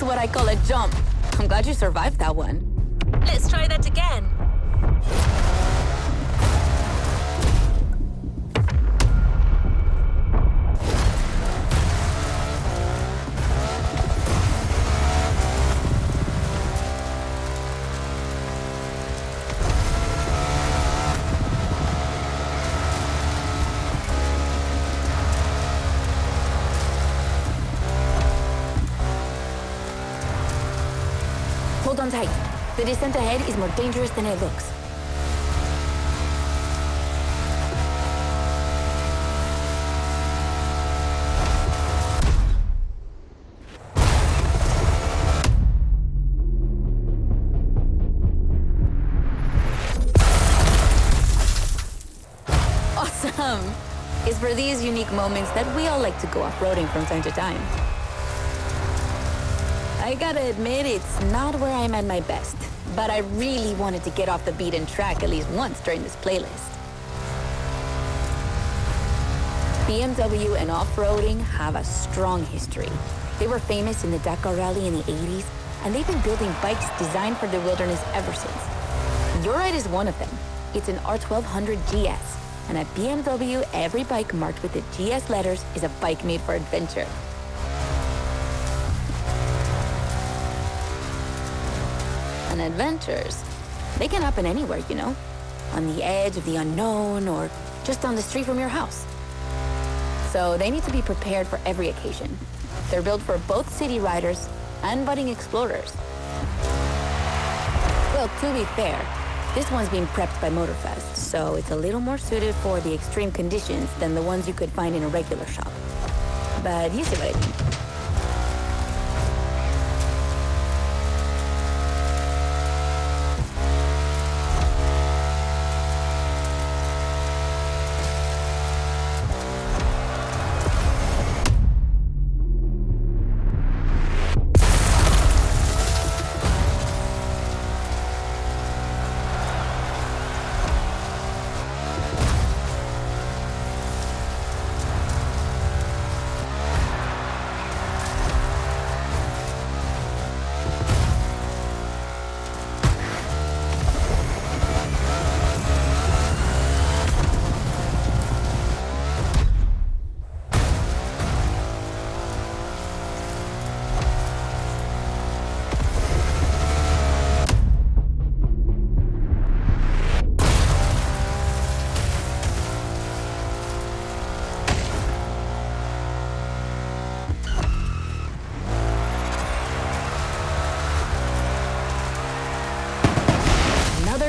what I call a jump. I'm glad you survived that one. Let's try that again. Hold on tight. The descent ahead is more dangerous than it looks. Awesome! It's for these unique moments that we all like to go off-roading from time to time. I gotta admit, it's not where I'm at my best, but I really wanted to get off the beaten track at least once during this playlist. BMW and off-roading have a strong history. They were famous in the Dakar Rally in the 80s, and they've been building bikes designed for the wilderness ever since. Your ride is one of them. It's an R1200 GS, and at BMW, every bike marked with the GS letters is a bike made for adventure. And adventures, they can happen anywhere, you know? On the edge of the unknown or just on the street from your house. So they need to be prepared for every occasion. They're built for both city riders and budding explorers. Well, to be fair, this one's being prepped by Motorfest, so it's a little more suited for the extreme conditions than the ones you could find in a regular shop. But you see what I mean.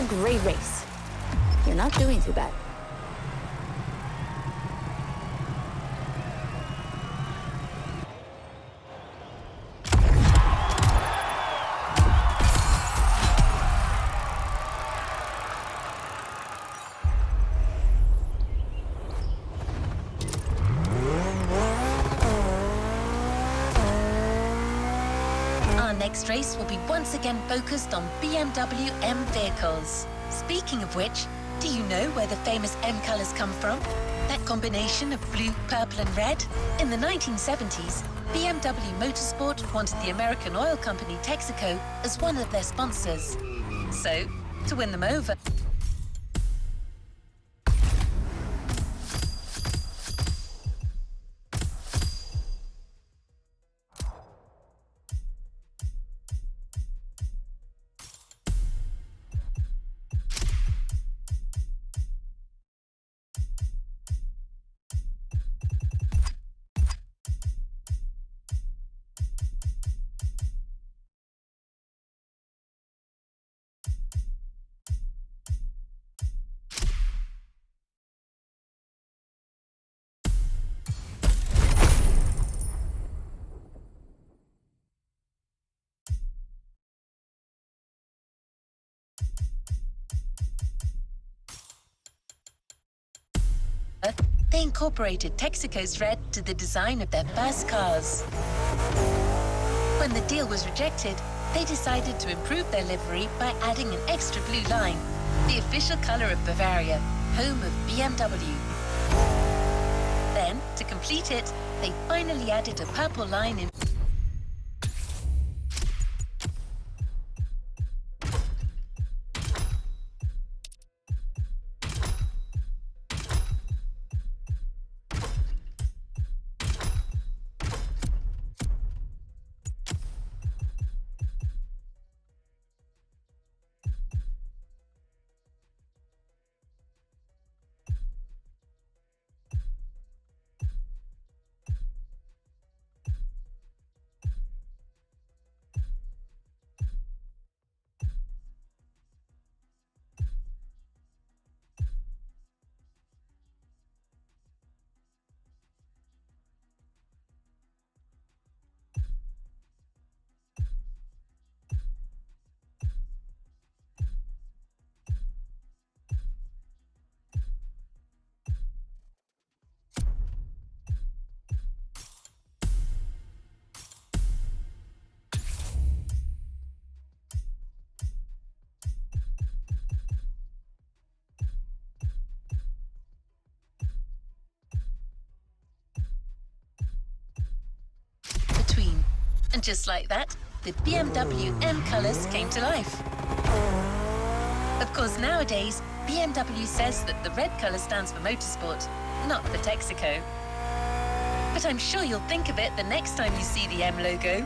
Great race. You're not doing too bad. Our next race will be once again focused on BMW M vehicles. Speaking of which, do you know where the famous M colours come from? That combination of blue, purple and red? In the 1970s, BMW Motorsport wanted the American oil company Texaco as one of their sponsors. So, to win them over, they incorporated Texaco's red to the design of their first cars. When the deal was rejected, they decided to improve their livery by adding an extra blue line, the official color of Bavaria, home of BMW. Then, to complete it, they finally added a purple line in And just like that, the BMW M colours came to life. Of course, nowadays, BMW says that the red colour stands for motorsport, not for Texaco. But I'm sure you'll think of it the next time you see the M logo.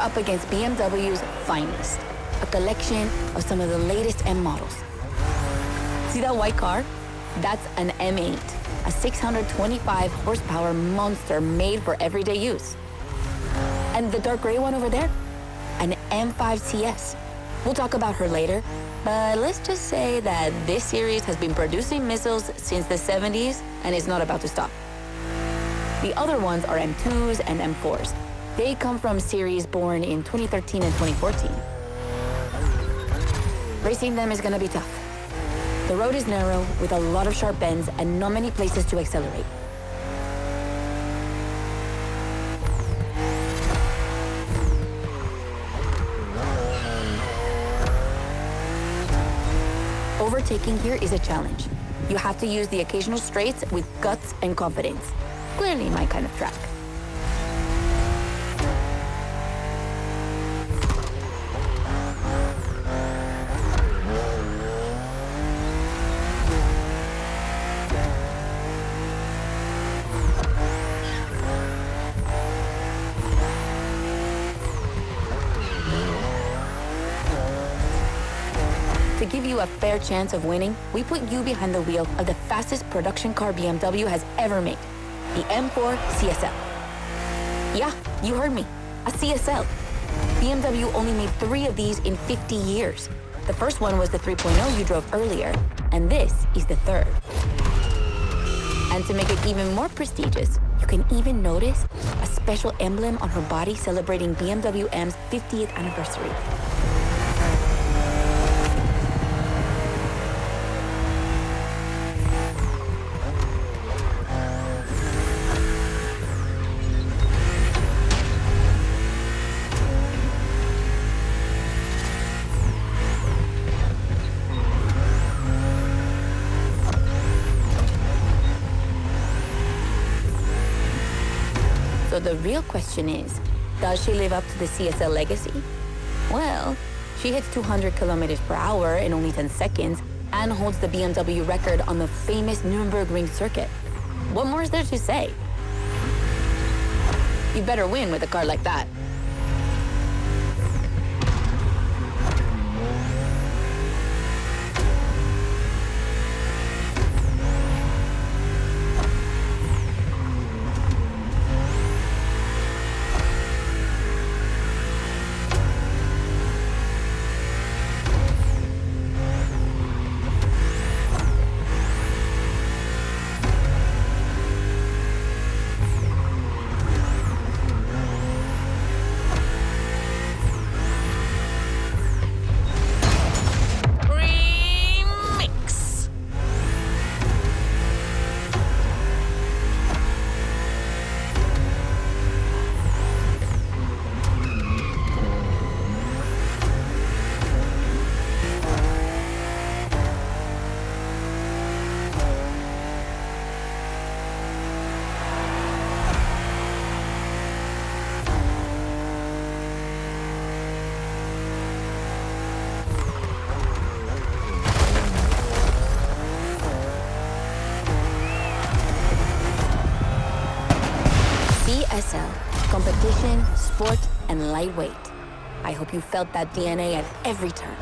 Up against BMW's finest, a collection of some of the latest M models. See that white car? That's an M8, a 625 horsepower monster made for everyday use. And the dark gray one over there? An M5 CS. We'll talk about her later, but let's just say that this series has been producing missiles since the 70s and is not about to stop. The other ones are M2s and M4s. They come from series born in 2013 and 2014. Racing them is gonna be tough. The road is narrow with a lot of sharp bends and not many places to accelerate. Overtaking here is a challenge. You have to use the occasional straights with guts and confidence. Clearly my kind of track. To give you a fair chance of winning, we put you behind the wheel of the fastest production car BMW has ever made, the M4 CSL. Yeah, you heard me, a CSL. BMW only made 3 of these in 50 years. The first one was the 3.0 you drove earlier, and this is the third. And to make it even more prestigious, you can even notice a special emblem on her body celebrating BMW M's 50th anniversary. So the real question is, does she live up to the CSL legacy? Well, she hits 200 kilometers per hour in only 10 seconds and holds the BMW record on the famous Nürburgring circuit. What more is there to say? You better win with a car like that. SL, competition, sport, and lightweight. I hope you felt that DNA at every turn.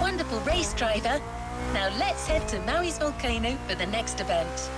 Wonderful race, driver. Now let's head to Maui's volcano for the next event.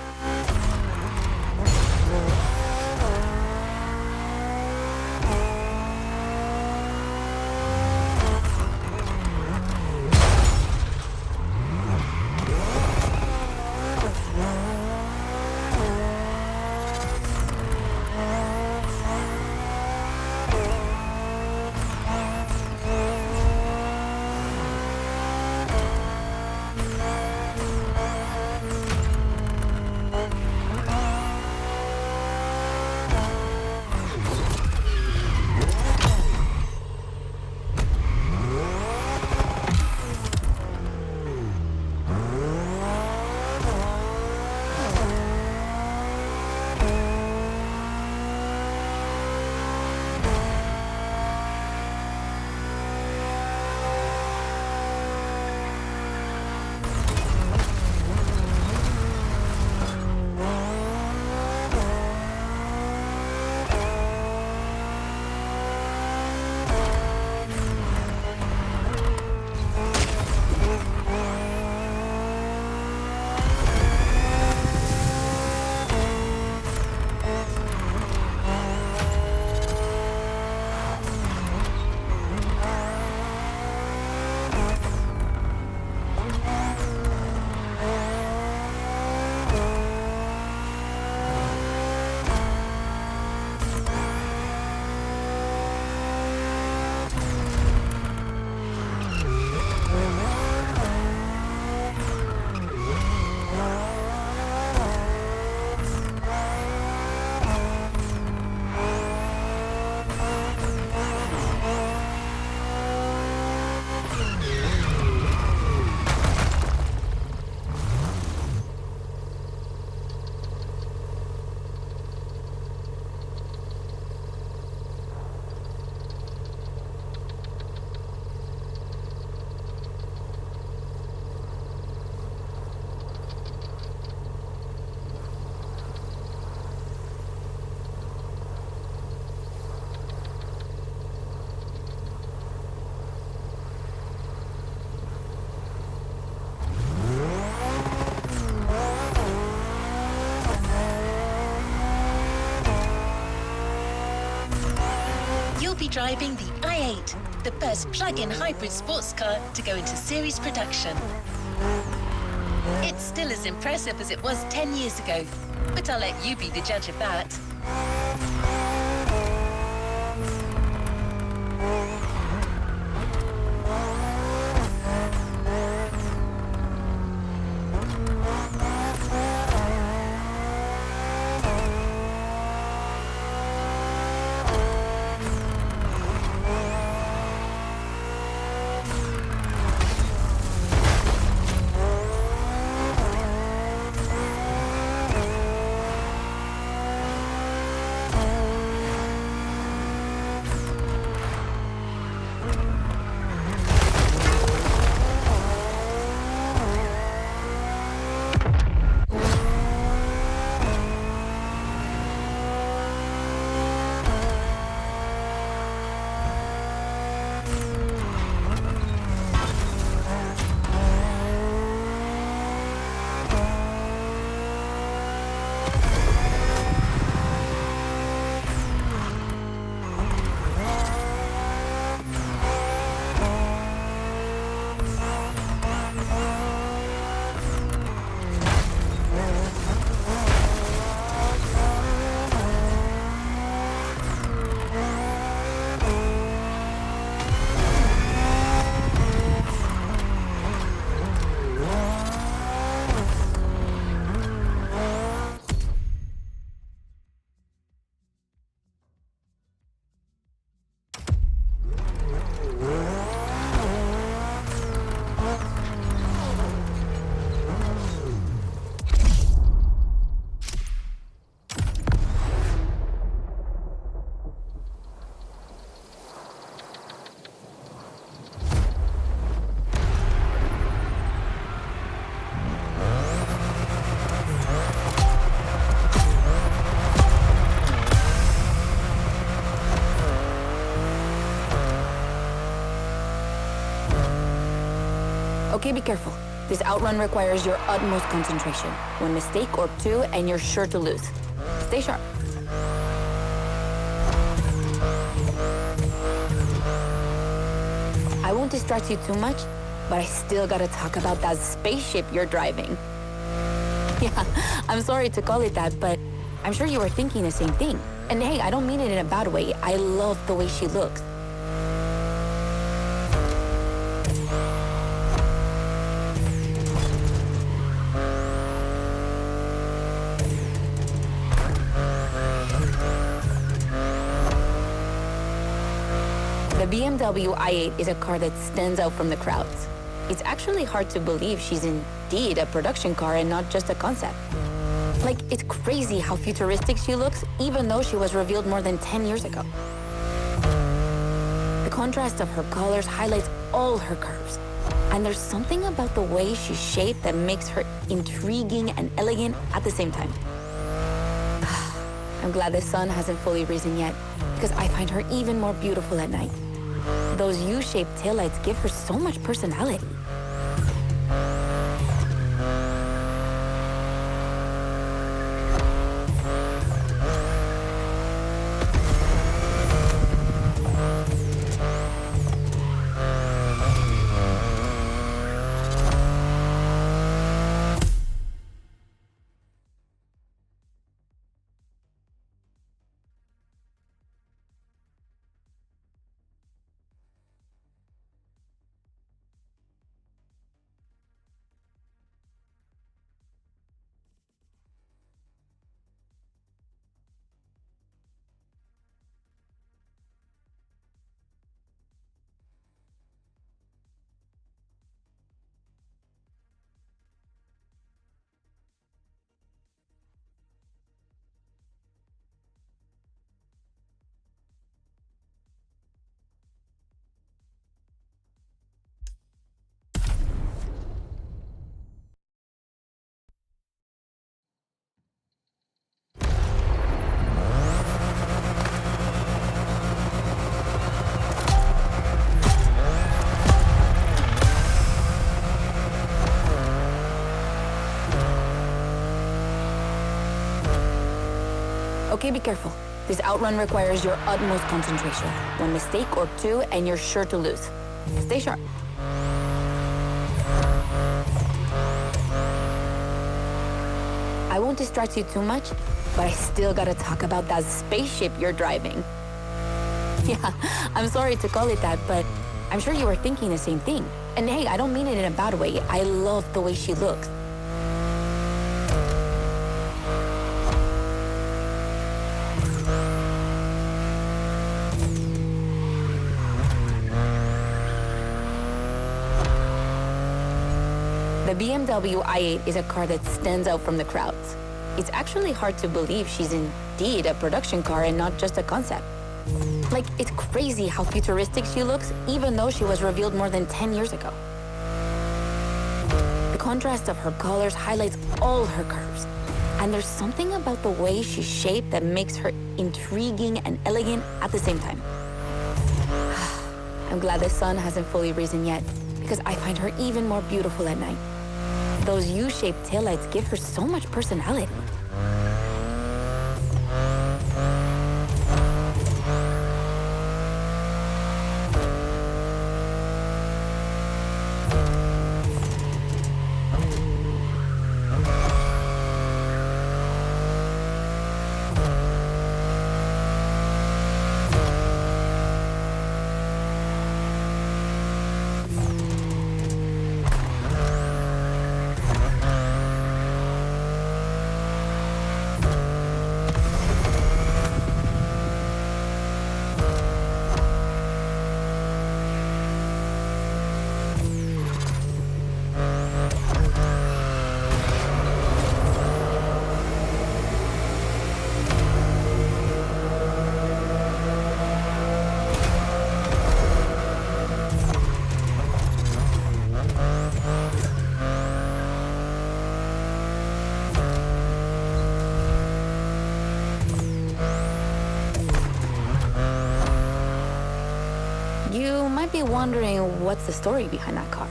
You'll be driving the i8, the first plug-in hybrid sports car to go into series production. It's still as impressive as it was 10 years ago, but I'll let you be the judge of that. Okay, be careful. This outrun requires your utmost concentration. One mistake or two, and you're sure to lose. Stay sharp. I won't distract you too much, but I still gotta talk about that spaceship you're driving. Yeah, I'm sorry to call it that, but I'm sure you were thinking the same thing. And hey, I don't mean it in a bad way. I love the way she looks. The BMW i8 is a car that stands out from the crowds. It's actually hard to believe she's indeed a production car and not just a concept. Like, it's crazy how futuristic she looks, even though she was revealed more than 10 years ago. The contrast of her colors highlights all her curves. And there's something about the way she's shaped that makes her intriguing and elegant at the same time. I'm glad the sun hasn't fully risen yet, because I find her even more beautiful at night. Those U-shaped taillights give her so much personality. Okay, be careful. This outrun requires your utmost concentration. One mistake or two, and you're sure to lose. Stay sharp. I won't distract you too much, but I still gotta talk about that spaceship you're driving. Yeah, I'm sorry to call it that, but I'm sure you were thinking the same thing. And hey, I don't mean it in a bad way. I love the way she looks. The BMW i8 is a car that stands out from the crowds. It's actually hard to believe she's indeed a production car and not just a concept. Like, it's crazy how futuristic she looks, even though she was revealed more than 10 years ago. The contrast of her colors highlights all her curves. And there's something about the way she's shaped that makes her intriguing and elegant at the same time. I'm glad the sun hasn't fully risen yet, because I find her even more beautiful at night. Those U-shaped taillights give her so much personality. You might be wondering what's the story behind that car.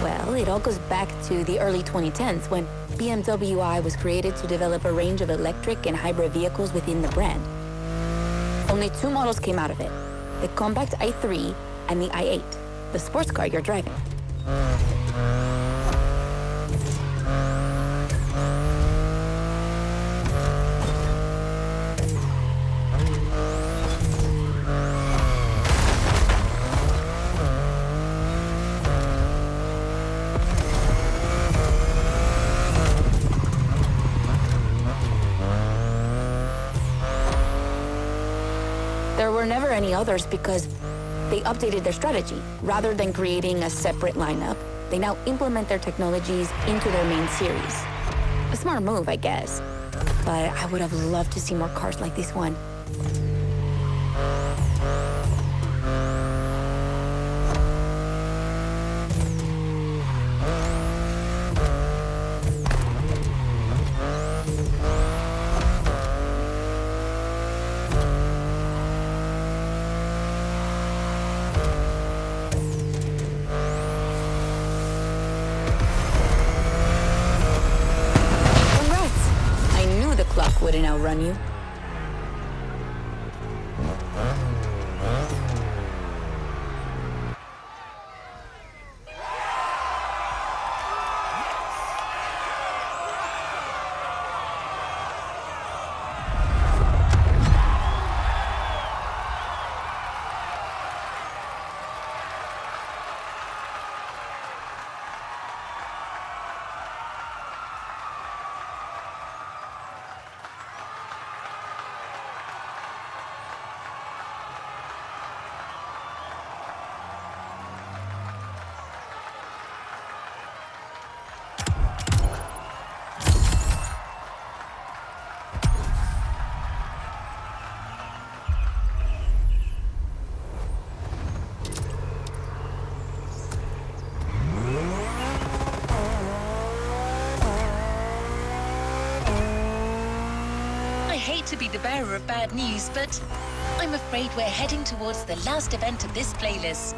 Well, Well, it all goes back to the early 2010s when BMW I was created to develop a range of electric and hybrid vehicles within the brand. Only two models came out of it, the compact i3 and the i8, the sports car you're driving. There were never any others because they updated their strategy. Rather than creating a separate lineup, they now implement their technologies into their main series. A smart move, I guess. But I would have loved to see more cars like this one. Wouldn't outrun you. To be the bearer of bad news, but I'm afraid we're heading towards the last event of this playlist.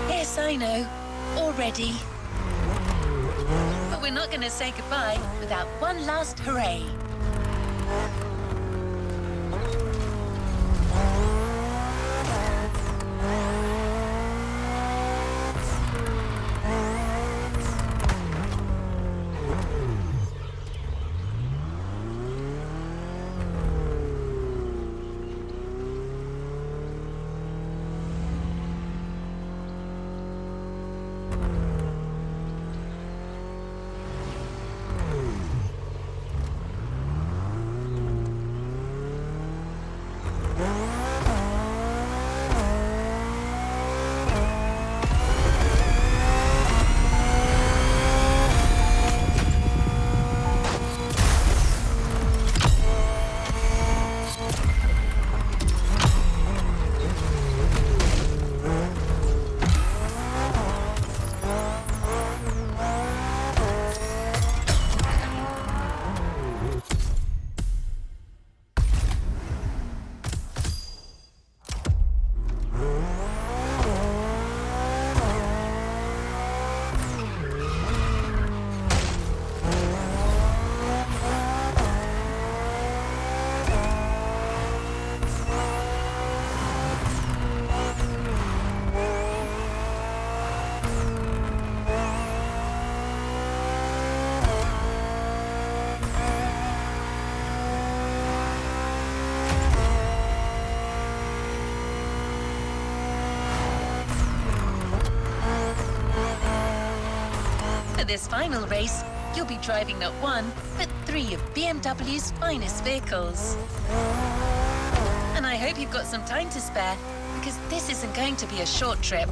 Yes, I know, already. But we're not going to say goodbye without one last hooray. For this final race, you'll be driving not one, but three of BMW's finest vehicles. And I hope you've got some time to spare, because this isn't going to be a short trip.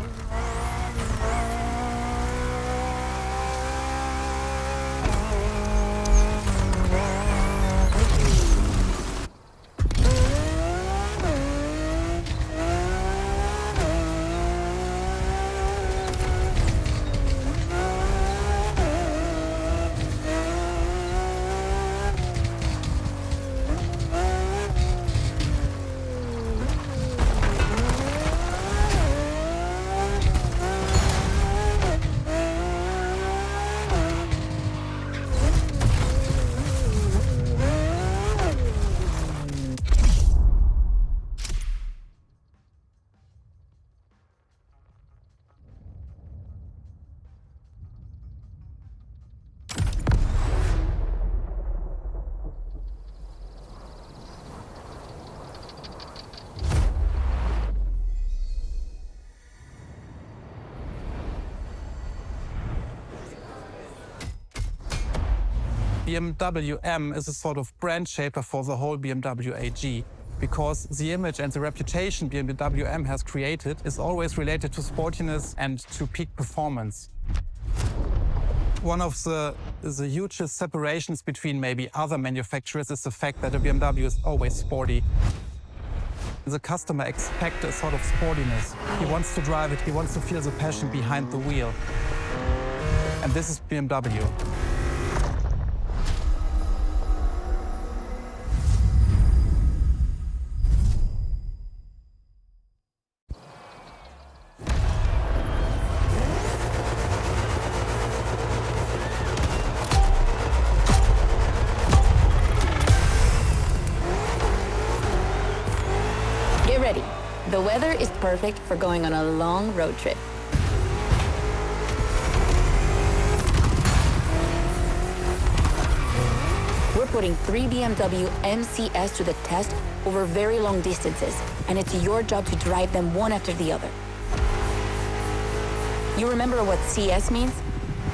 BMW M is a sort of brand shaper for the whole BMW AG, because the image and the reputation BMW M has created is always related to sportiness and to peak performance. One of the hugest separations between maybe other manufacturers is the fact that a BMW is always sporty. The customer expects a sort of sportiness. He wants to drive it, he wants to feel the passion behind the wheel. And this is BMW. Get ready. The weather is perfect for going on a long road trip. We're putting 3 BMW MCS to the test over very long distances, and it's your job to drive them one after the other. You remember what CS means?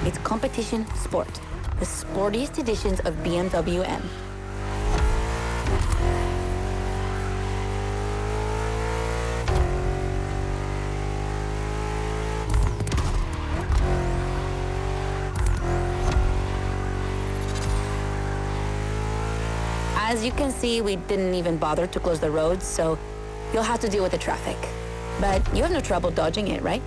It's competition sport, the sportiest editions of BMW M. As you can see, we didn't even bother to close the roads, so you'll have to deal with the traffic. But you have no trouble dodging it, right?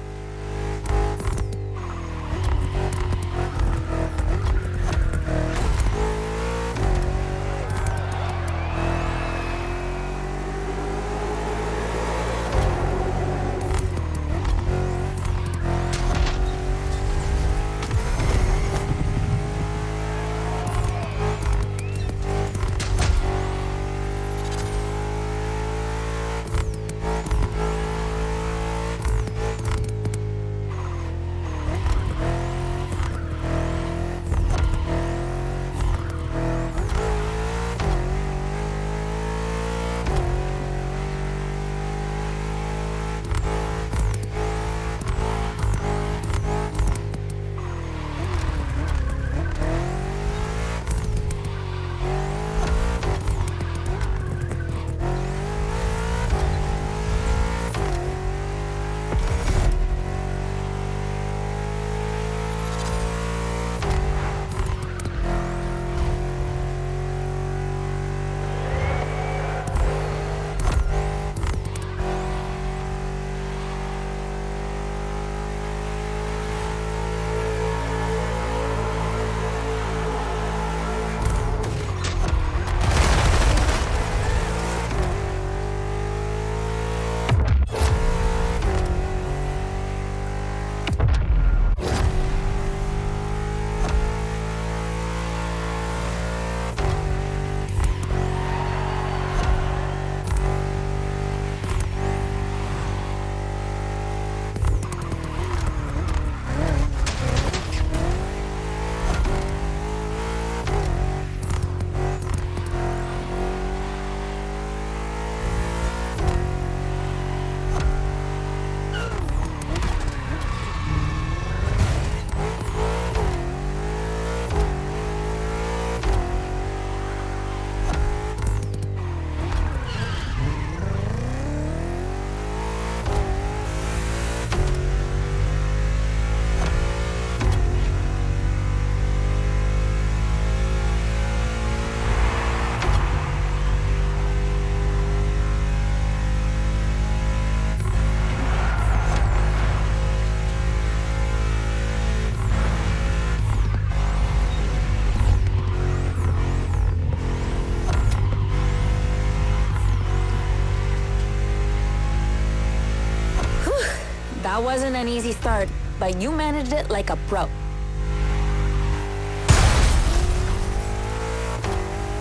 That wasn't an easy start, but you managed it like a pro.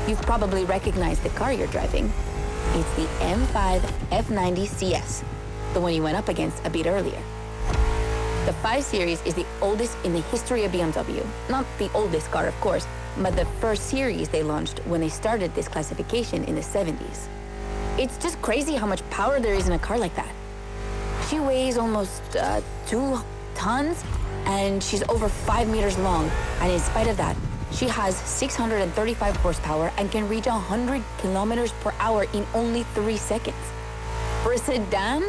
You've probably recognized the car you're driving. It's the M5 F90 CS, the one you went up against a bit earlier. The 5 Series is the oldest in the history of BMW. Not the oldest car, of course, but the first series they launched when they started this classification in the 70s. It's just crazy how much power there is in a car like that. She weighs almost 2 tons, and she's over 5 meters long. And in spite of that, She has 635 horsepower and can reach 100 kilometers per hour in only 3 seconds. For a sedan,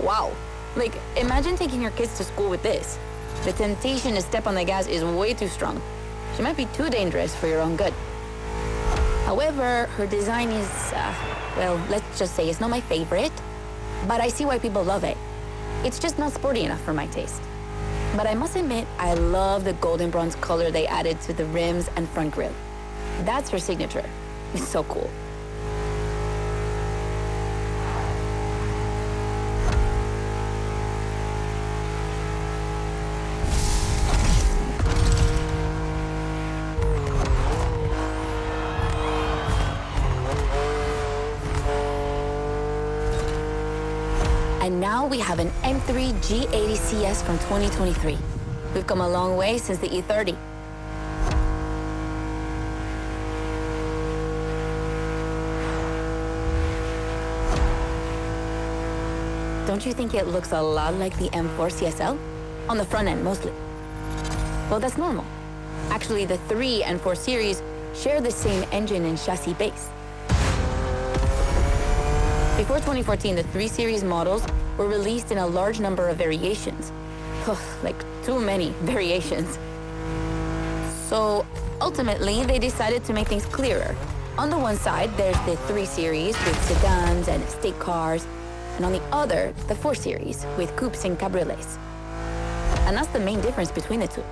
wow. Like, imagine taking your kids to school with this. The temptation to step on the gas is way too strong. She might be too dangerous for your own good. However, her design is, well, let's just say it's not my favorite, but I see why people love it. It's just not sporty enough for my taste. But I must admit, I love the golden bronze color they added to the rims and front grille. That's her signature. It's so cool. And now we have an M3 G80 CS from 2023. We've come a long way since the E30. Don't you think it looks a lot like the M4 CSL? On the front end, mostly. Well, that's normal. Actually, the 3 and 4 series share the same engine and chassis base. Before 2014, the 3 Series models were released in a large number of variations. Like too many variations. So ultimately, they decided to make things clearer. On the one side, there's the 3 Series with sedans and estate cars, and on the other, the 4 Series with coupes and cabriolets. And that's the main difference between the two.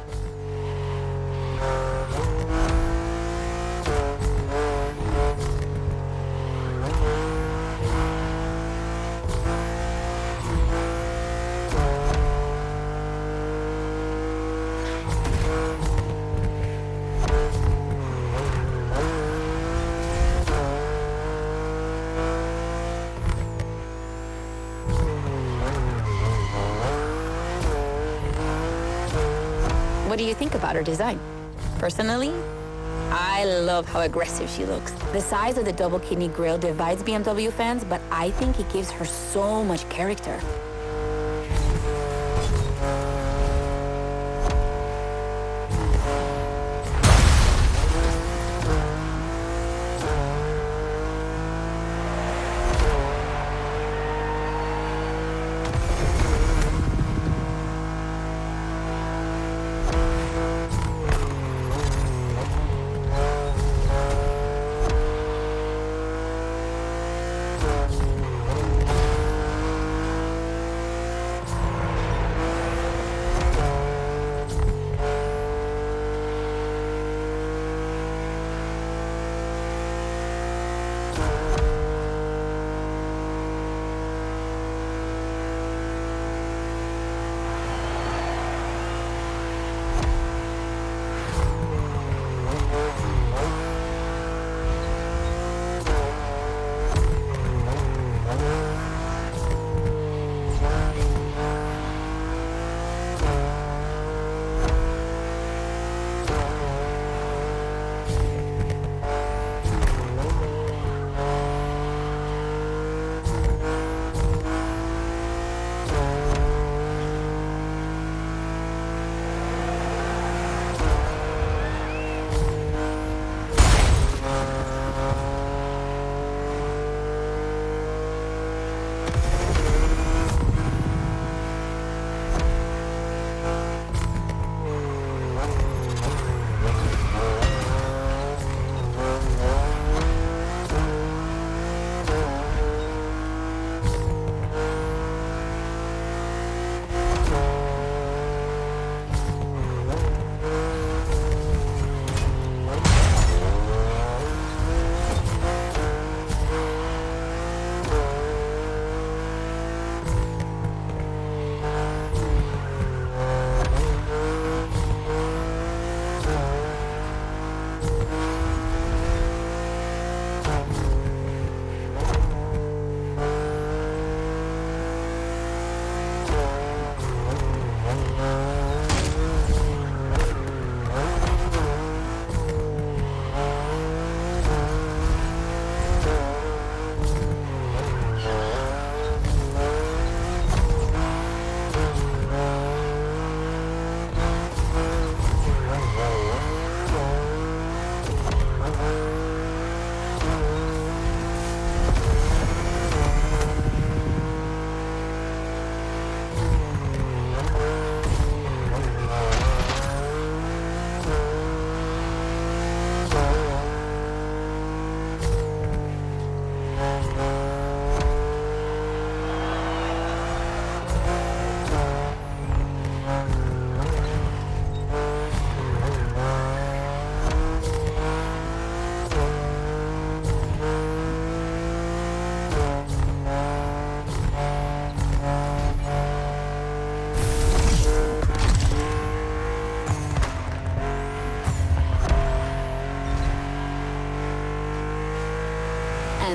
What do you think about her design? Personally, I love how aggressive she looks. The size of the double kidney grille divides BMW fans, but I think it gives her so much character.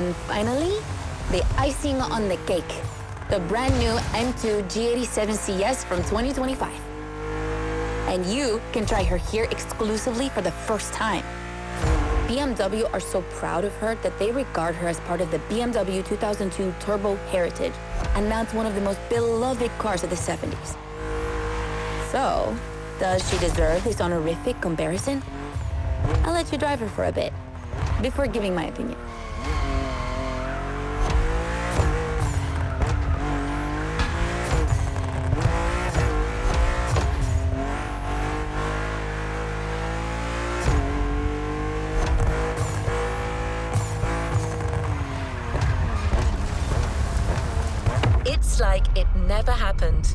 And finally, the icing on the cake, the brand new M2 G87 CS from 2025. And you can try her here exclusively for the first time. BMW are so proud of her that they regard her as part of the BMW 2002 Turbo Heritage, and now it's one of the most beloved cars of the 70s. So, does she deserve this honorific comparison? I'll let you drive her for a bit, before giving my opinion. It's like it never happened.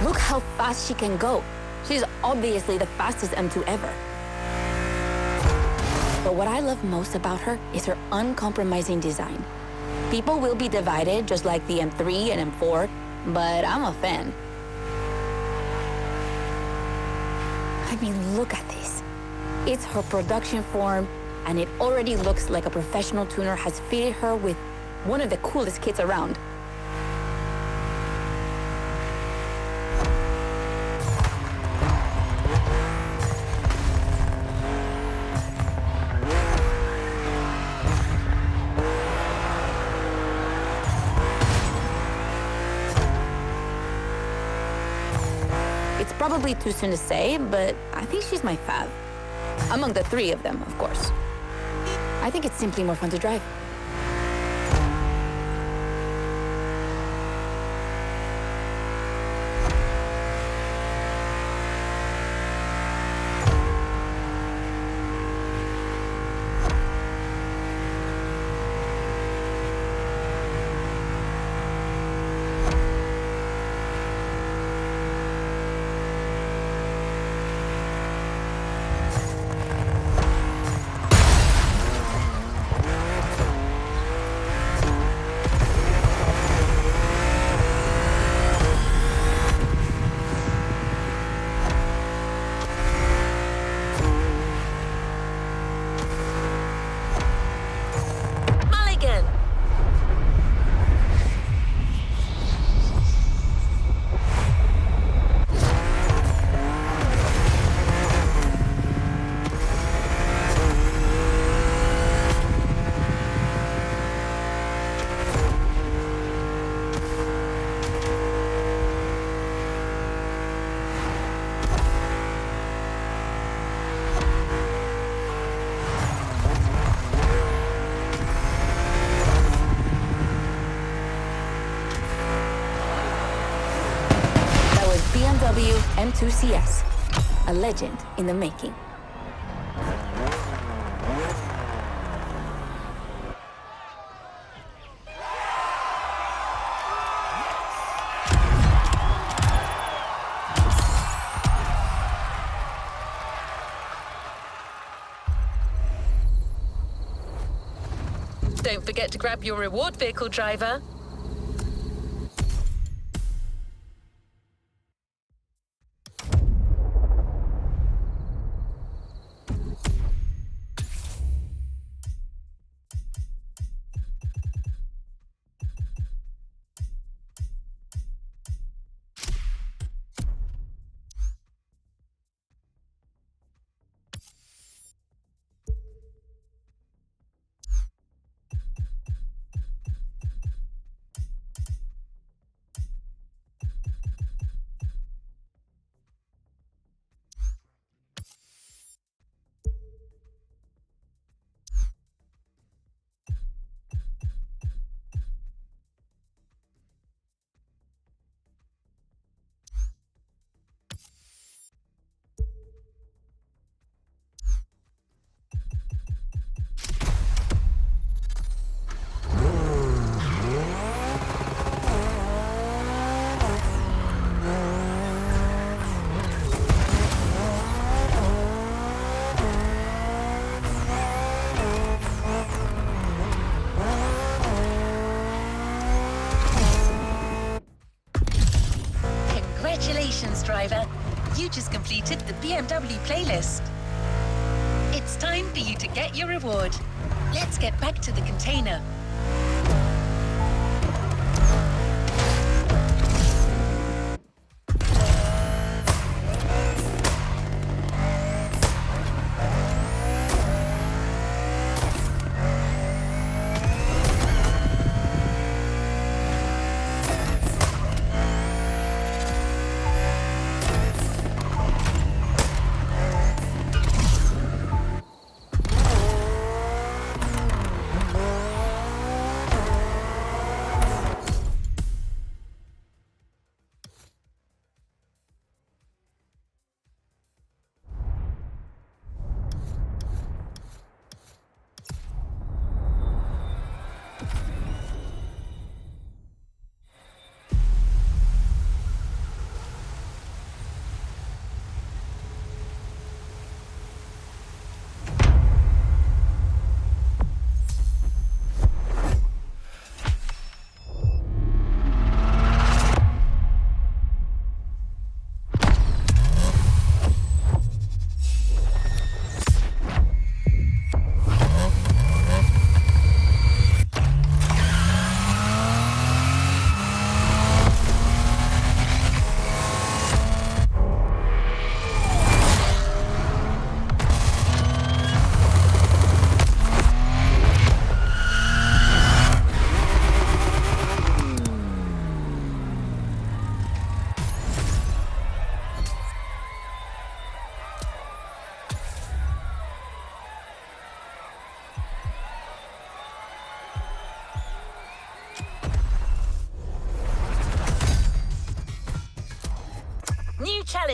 Look how fast she can go. She's obviously the fastest M2 ever. But what I love most about her is her uncompromising design. People will be divided just like the M3 and M4, but I'm a fan. I mean, look at this. It's her production form, and it already looks like a professional tuner has fitted her with one of the coolest kits around. Probably too soon to say, but I think she's my fav. Among the three of them, of course. I think it's simply more fun to drive. BMW M2CS, a legend in the making. Don't forget to grab your reward vehicle, driver. Congratulations, driver. You just completed the BMW playlist. It's time for you to get your reward. Let's get back to the container.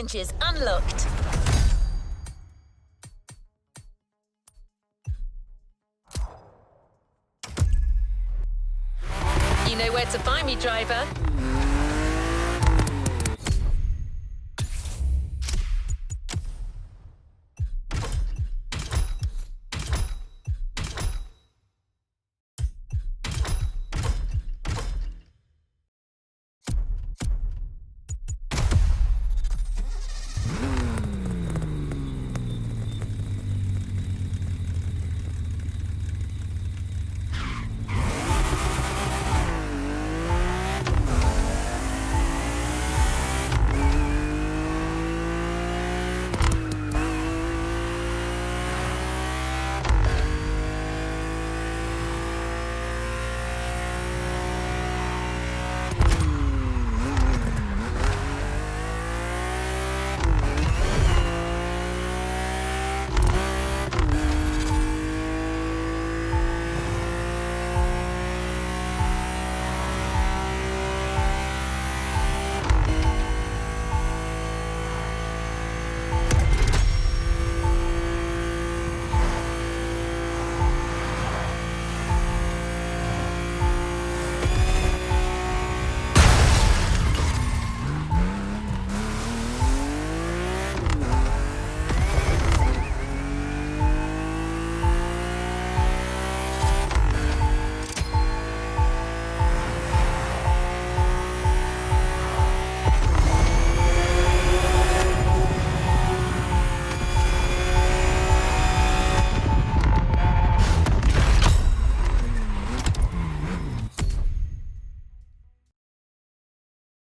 challenges unlocked. You know where to find me, driver.